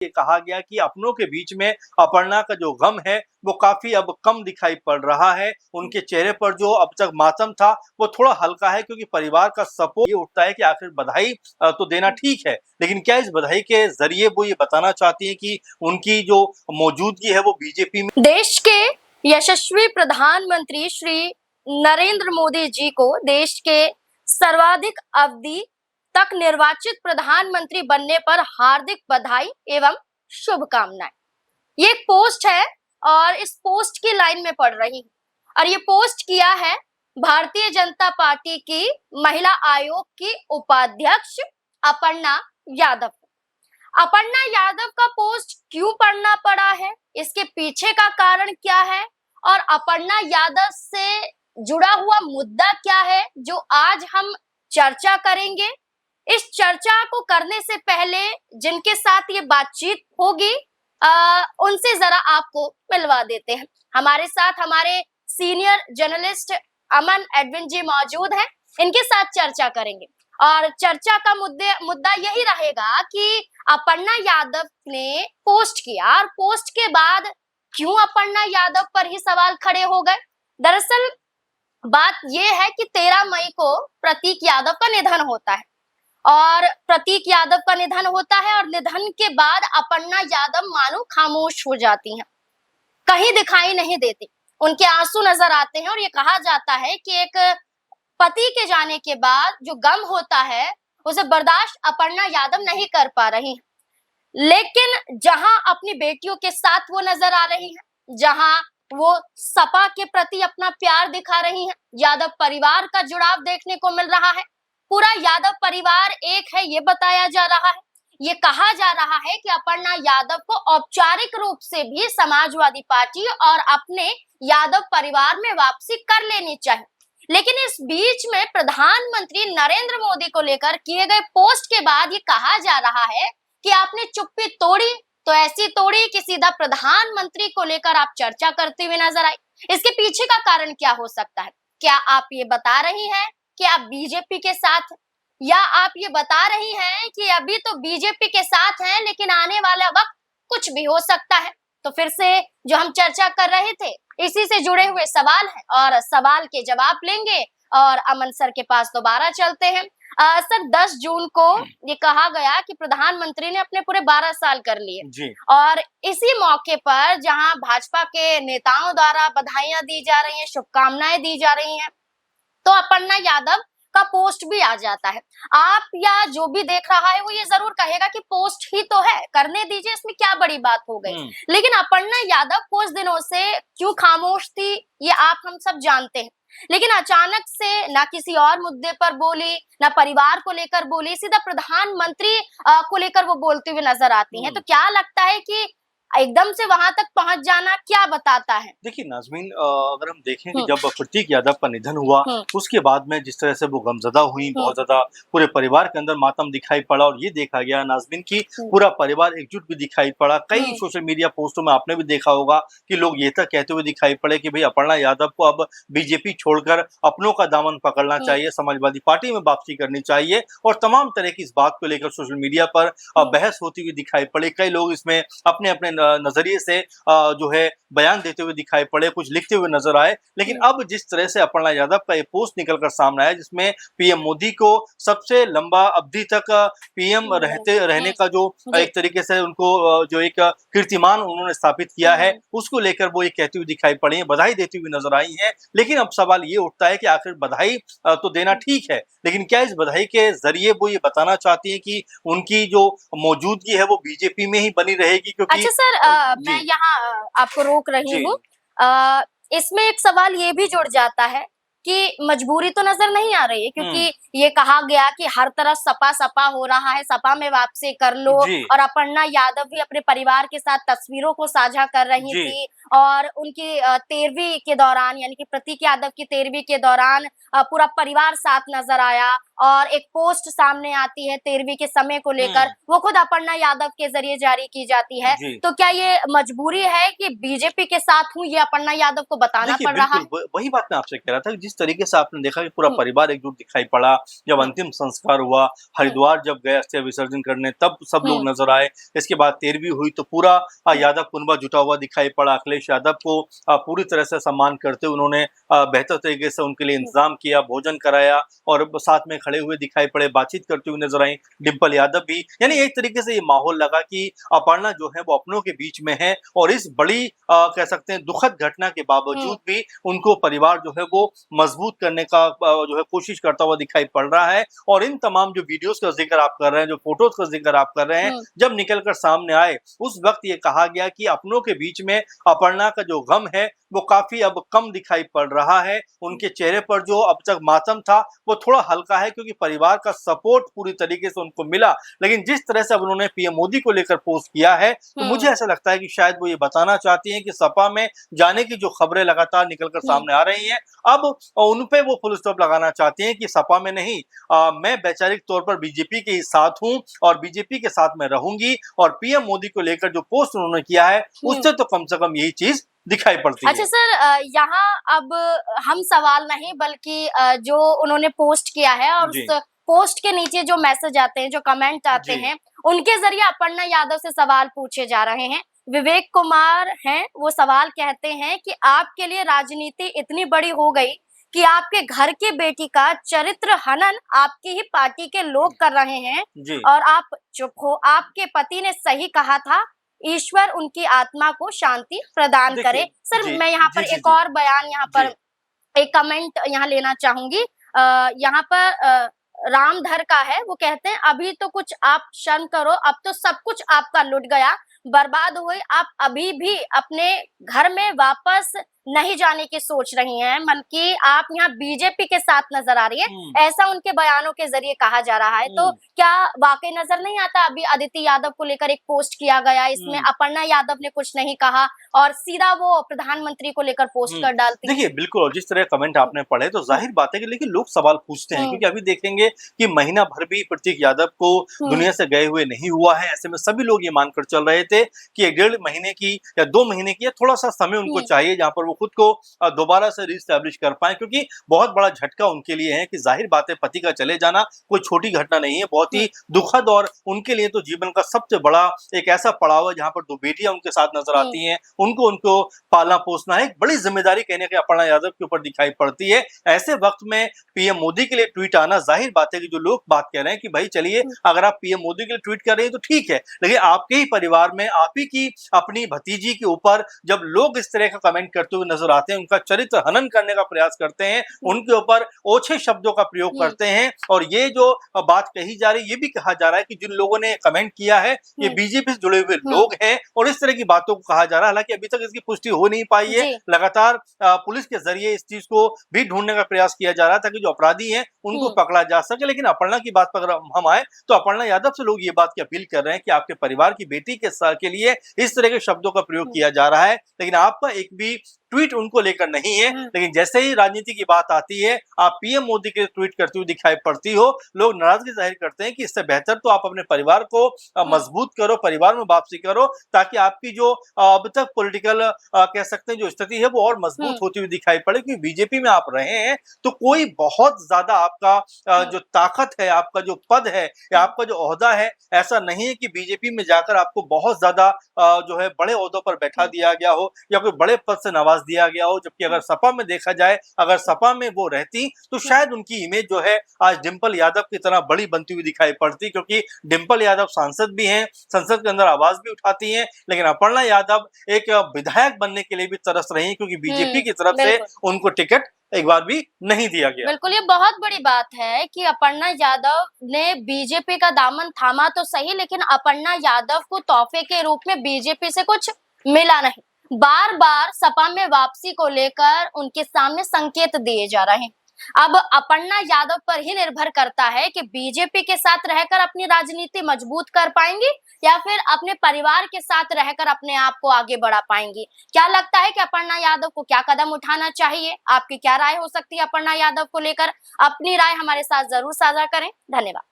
ये कहा गया कि अपनों के बीच में अपर्णा का जो गम है वो काफी अब कम दिखाई पड़ रहा है। उनके चेहरे पर जो अब तक मातम था वो थोड़ा हल्का है, क्योंकि परिवार का सपोर्ट ये उठता है कि आखिर बधाई तो देना ठीक है, लेकिन क्या इस बधाई के जरिए वो ये बताना चाहती हैं कि उनकी जो मौजूदगी है वो बीजेपी में। देश के यशस्वी प्रधानमंत्री श्री नरेंद्र मोदी जी को देश के सर्वाधिक अवधि तक निर्वाचित प्रधानमंत्री बनने पर हार्दिक बधाई एवं शुभकामनाएं। ये एक पोस्ट है और इस पोस्ट की लाइन में पढ़ रही हूँ, और ये पोस्ट किया है भारतीय जनता पार्टी की महिला आयोग की उपाध्यक्ष अपर्णा यादव। अपर्णा यादव का पोस्ट क्यों पढ़ना पड़ा है, इसके पीछे का कारण क्या है और अपर्णा यादव से जुड़ा हुआ मुद्दा क्या है जो आज हम चर्चा करेंगे। इस चर्चा को करने से पहले जिनके साथ ये बातचीत होगी उनसे जरा आपको मिलवा देते हैं। हमारे साथ हमारे सीनियर जर्नलिस्ट अमन एडविन जी मौजूद हैं, इनके साथ चर्चा करेंगे और चर्चा का मुद्दा यही रहेगा कि अपर्णा यादव ने पोस्ट किया और पोस्ट के बाद क्यों अपर्णा यादव पर ही सवाल खड़े हो गए। दरअसल बात यह है कि 13 मई को प्रतीक यादव का निधन होता है और प्रतीक यादव का निधन होता है और निधन के बाद अपर्णा यादव मानो खामोश हो जाती हैं, कहीं दिखाई नहीं देती, उनके आंसू नजर आते हैं और ये कहा जाता है कि एक पति के जाने के बाद जो गम होता है उसे बर्दाश्त अपर्णा यादव नहीं कर पा रही है। लेकिन जहां अपनी बेटियों के साथ वो नजर आ रही हैं, जहां वो सपा के प्रति अपना प्यार दिखा रही हैं, यादव परिवार का जुड़ाव देखने को मिल रहा है। पूरा यादव परिवार एक है ये बताया जा रहा है। ये कहा जा रहा है कि अपर्णा यादव को औपचारिक रूप से भी समाजवादी पार्टी और अपने यादव परिवार में वापसी कर लेनी चाहिए। लेकिन इस बीच में प्रधानमंत्री नरेंद्र मोदी को लेकर किए गए पोस्ट के बाद ये कहा जा रहा है कि आपने चुप्पी तोड़ी तो ऐसी तोड़ी कि सीधा प्रधानमंत्री को लेकर आप चर्चा करते हुए नजर आई। इसके पीछे का कारण क्या हो सकता है? क्या आप ये बता रही हैं कि आप बीजेपी के साथ, या आप ये बता रही हैं कि अभी तो बीजेपी के साथ हैं लेकिन आने वाला वक्त कुछ भी हो सकता है? तो फिर से जो हम चर्चा कर रहे थे इसी से जुड़े हुए सवाल हैं और सवाल के जवाब लेंगे और अमन सर के पास दोबारा चलते हैं। सर 10 जून को ये कहा गया कि प्रधानमंत्री ने अपने पूरे 12 साल कर लिए और इसी मौके पर जहां भाजपा के नेताओं द्वारा बधाइयां दी जा रही हैं, शुभकामनाएं दी जा रही हैं, तो अपर्णा यादव का पोस्ट भी आ जाता है। आप या जो भी देख रहा है वो ये जरूर कहेगा कि पोस्ट ही तो है, करने दीजिए, इसमें क्या बड़ी बात हो गई। लेकिन अपर्णा यादव कुछ दिनों से क्यों खामोश थी ये आप हम सब जानते हैं, लेकिन अचानक से ना किसी और मुद्दे पर बोली, ना परिवार को लेकर बोली, सीधा प्रधानमंत्री को लेकर वो बोलते हुए नजर आती हैं। तो क्या लगता है कि एकदम से वहां तक पहुंच जाना क्या बताता है? देखिए नाज़मीन, अगर हम देखें कि जब प्रतीक यादव का निधन हुआ उसके बाद में जिस तरह से वो गमज़दा हुई, बहुत ज्यादा पूरे परिवार के अंदर मातम दिखाई पड़ा और ये देखा गया नाज़मीन की पूरा परिवार एकजुट भी दिखाई पड़ा। कई सोशल मीडिया पोस्टों में आपने भी देखा होगा कि लोग ये तक कहते हुए दिखाई पड़े कि भाई अपर्णा यादव को अब बीजेपी छोड़कर अपनों का दामन पकड़ना चाहिए, समाजवादी पार्टी में वापसी करनी चाहिए और तमाम तरह की इस बात को लेकर सोशल मीडिया पर बहस होती हुई दिखाई पड़ी। कई लोग इसमें अपने अपने नजरिए से जो है बयान देते हुए दिखाई पड़े, कुछ लिखते हुए नजर आए। लेकिन अब जिस तरह से अपर्णा यादव का ये पोस्ट निकलकर सामने आया जिसमें पीएम मोदी को सबसे लंबा अवधि तक पीएम रहने का जो एक तरीके से उनको जो एक कीर्तिमान उन्होंने स्थापित किया है उसको लेकर वो ये कहती हुई दिखाई पड़ी है, बधाई देती हुई नजर आई है। लेकिन अब सवाल ये उठता है कि आखिर बधाई तो देना ठीक है, लेकिन क्या इस बधाई के जरिए वो ये बताना चाहती है कि उनकी जो मौजूदगी है वो बीजेपी में ही बनी रहेगी? क्योंकि अच्छा सर, मैं यहाँ आपको रोक रही हूँ। इसमें एक सवाल ये भी जुड़ जाता है कि मजबूरी तो नजर नहीं आ रही है, क्योंकि ये कहा गया कि हर तरफ सपा सपा हो रहा है, सपा में वापसी कर लो, और अपर्णा यादव भी अपने परिवार के साथ तस्वीरों को साझा कर रही थी और उनकी 13वीं के दौरान यानी कि प्रतीक यादव की 13वीं के दौरान पूरा परिवार साथ नजर आया और एक पोस्ट सामने आती है 13वीं के समय को लेकर, वो खुद अपर्णा यादव के जरिए जारी की जाती है। तो क्या ये मजबूरी है कि बीजेपी के साथ हूँ, ये अपर्णा यादव को बताना पड़ रहा है? वही बात मैं आपसे कह रहा था कि जिस तरीके से आपने देखा कि पूरा परिवार एकजुट दिखाई पड़ा, जब अंतिम संस्कार हुआ, हरिद्वार जब गए अस्थि विसर्जन करने, तब सब लोग नजर आए। इसके बाद 13वीं हुई तो पूरा यादव कुनबा जुटा हुआ दिखाई पड़ा। अखिलेश यादव को पूरी तरह से सम्मान करते हुए उन्होंने बेहतर तरीके से उनके लिए इंतजाम किया, भोजन कराया और साथ में खड़े हुए दिखाई पड़े, बातचीत करते हुए नजर आई डिम्पल यादव भी। यानी एक तरीके से ये माहौल लगा कि अपर्णा जो है वो अपनों के बीच में है और इस बड़ी कह सकते हैं दुखद घटना के बावजूद भी उनको परिवार जो है वो मजबूत करने का जो है कोशिश करता हुआ दिखाई पड़ रहा है। और इन तमाम जो वीडियोस का जिक्र आप कर रहे हैं, जो फोटोज का जिक्र आप कर रहे हैं, जब निकल कर सामने आए उस वक्त ये कहा गया कि अपनों के बीच में अपर्णा का जो गम है वो काफी अब कम दिखाई पड़ रहा है। उनके चेहरे पर जो अब तक मातम था वो थोड़ा हल्का है क्योंकि परिवार का सपोर्ट पूरी तरीके से उनको मिला। लेकिन जिस तरह से अब उन्होंने पीएम मोदी को लेकर पोस्ट किया है तो मुझे ऐसा लगता है कि शायद वो ये बताना चाहती हैं कि सपा में जाने की जो खबरें लगातार निकलकर सामने आ रही हैं, अब उन पे वो फुल स्टॉप लगाना चाहती हैं कि सपा में नहीं, मैं वैचारिक तौर पर बीजेपी के साथ हूं और बीजेपी के साथ मैं रहूंगी। और पीएम मोदी को लेकर जो पोस्ट उन्होंने किया है उससे तो कम से कम यही चीज दिखाई पड़ती है। अच्छा सर, यहाँ अब हम सवाल नहीं बल्कि जो उन्होंने पोस्ट किया है और उस पोस्ट के नीचे जो मैसेज आते हैं, जो कमेंट आते हैं, उनके जरिए अपर्णा यादव से सवाल पूछे जा रहे हैं। विवेक कुमार हैं, वो सवाल कहते हैं कि आपके लिए राजनीति इतनी बड़ी हो गई कि आपके घर की बेटी का चरित्र हनन आपकी ही पार्टी के लोग कर रहे हैं और आप चुप हो। आपके पति ने सही कहा था, ईश्वर उनकी आत्मा को शांति प्रदान करे। सर मैं यहाँ पर एक और बयान, यहाँ पर एक कमेंट यहाँ लेना चाहूंगी। यहाँ पर रामधर का है, वो कहते हैं अभी तो कुछ आप शर्म करो, अब तो सब कुछ आपका लुट गया, बर्बाद हुए, आप अभी भी अपने घर में वापस नहीं जाने की सोच रही हैं, बल्कि आप यहाँ बीजेपी के साथ नजर आ रही है, ऐसा उनके बयानों के जरिए कहा जा रहा है। तो क्या वाकई नजर नहीं आता अभी आदित्य यादव को लेकर एक पोस्ट किया गया, इसमें अपर्णा यादव ने कुछ नहीं कहा और सीधा वो प्रधानमंत्री को लेकर पोस्ट कर डालती है। देखिए बिल्कुल, और जिस तरह कमेंट आपने पढ़े तो जाहिर बात है कि लेकिन लोग सवाल पूछते हैं क्योंकि अभी देखेंगे कि महीना भर भी प्रतीक यादव को दुनिया से गए हुए नहीं हुआ है। ऐसे में सभी लोग ये मानकर चल रहे थे कि 1.5 महीने की या 2 महीने की या थोड़ा सा समय उनको चाहिए जहां पर वो खुद को दोबारा से रिस्टैब्लिश कर पाए, क्योंकि बहुत बड़ा झटका उनके लिए है कि जाहिर बात है पति का चले जाना कोई छोटी घटना नहीं है, बहुत ही दुखद और उनके लिए तो जीवन का सबसे बड़ा एक ऐसा पड़ाव है जहां पर 2 बेटियां उनके साथ नजर आती हैं, उनको पालना पोसना है, एक बड़ी जिम्मेदारी कहने के अपर्णा यादव के ऊपर दिखाई पड़ती है। ऐसे वक्त में पीएम मोदी के लिए ट्वीट आना, जाहिर बात है कि जो लोग बात कह रहे हैं कि भाई चलिए अगर आप पीएम मोदी के लिए ट्वीट कर रहे हैं तो ठीक है, लेकिन आपके ही परिवार में आप ही की अपनी भतीजी के ऊपर जब लोग इस तरह का कमेंट करते हुए नजर आते हैं, उनका चरित्र हनन करने का प्रयास करते हैं, उनके ऊपर ओछे शब्दों का प्रयोग करते हैं और ये जो बात कही जा रही है, ये भी कहा जा रहा है कि जिन लोगों ने कमेंट किया है ये बीजेपी से जुड़े हुए लोग हैं और इस तरह की बातों को कहा जा रहा है। हालांकि अभी तक इसकी पुष्टि हो नहीं पाई है, लगातार पुलिस के जरिए इस चीज को भी ढूंढने का प्रयास किया जा रहा है ताकि जो अपराधी हैं उनको पकड़ा जा सके। लेकिन अपर्णा की बात पर अगर हम आए तो अपर्णा यादव से लोग ये बात की अपील कर रहे हैं कि आपके परिवार की बेटी के लिए इस तरह के शब्दों का प्रयोग किया जा रहा है, लेकिन आपका एक भी ट्वीट उनको लेकर नहीं है। लेकिन जैसे ही राजनीति की बात आती है, आप पीएम मोदी के ट्वीट करते हुए दिखाई पड़ती हो, लोग नाराजगी जाहिर करते हैं कि इससे बेहतर तो आप अपने परिवार को मजबूत करो, परिवार में वापसी करो, ताकि आपकी जो अब तक पॉलिटिकल कह सकते हैं जो स्थिति है वो और मजबूत होती हुई दिखाई पड़े। क्योंकि बीजेपी में आप रहे हैं तो कोई बहुत ज्यादा आपका जो ताकत है, आपका जो पद है या आपका जो ओहदा है, ऐसा नहीं है कि बीजेपी में जाकर आपको बहुत ज्यादा जो है बड़े ओहदों पर बैठा दिया गया हो या कोई बड़े पद से नवाज दिया गया हो। जबकि अगर सपा में देखा जाए, अगर सपा में वो रहती तो शायद उनकी इमेज जो है आज डिंपल यादव की तरह बड़ी बनती हुई दिखाई पड़ती, क्योंकि डिंपल यादव सांसद भी हैं, संसद के अंदर आवाज भी उठाती हैं, लेकिन अपर्णा यादव एक विधायक बनने के लिए भी तरस रही हैं क्योंकि बीजेपी की तरफ से उनको टिकट एक बार भी नहीं दिया गया। बिल्कुल, ये बहुत बड़ी बात है कि अपर्णा यादव ने बीजेपी का दामन थामा तो सही, लेकिन अपर्णा यादव को तोहफे के रूप में बीजेपी से कुछ मिला नहीं। बार बार सपा में वापसी को लेकर उनके सामने संकेत दिए जा रहे हैं। अब अपर्णा यादव पर ही निर्भर करता है कि बीजेपी के साथ रहकर अपनी राजनीति मजबूत कर पाएंगी या फिर अपने परिवार के साथ रहकर अपने आप को आगे बढ़ा पाएंगी। क्या लगता है कि अपर्णा यादव को क्या कदम उठाना चाहिए? आपकी क्या राय हो सकती है अपर्णा यादव को लेकर? अपनी राय हमारे साथ जरूर साझा करें। धन्यवाद।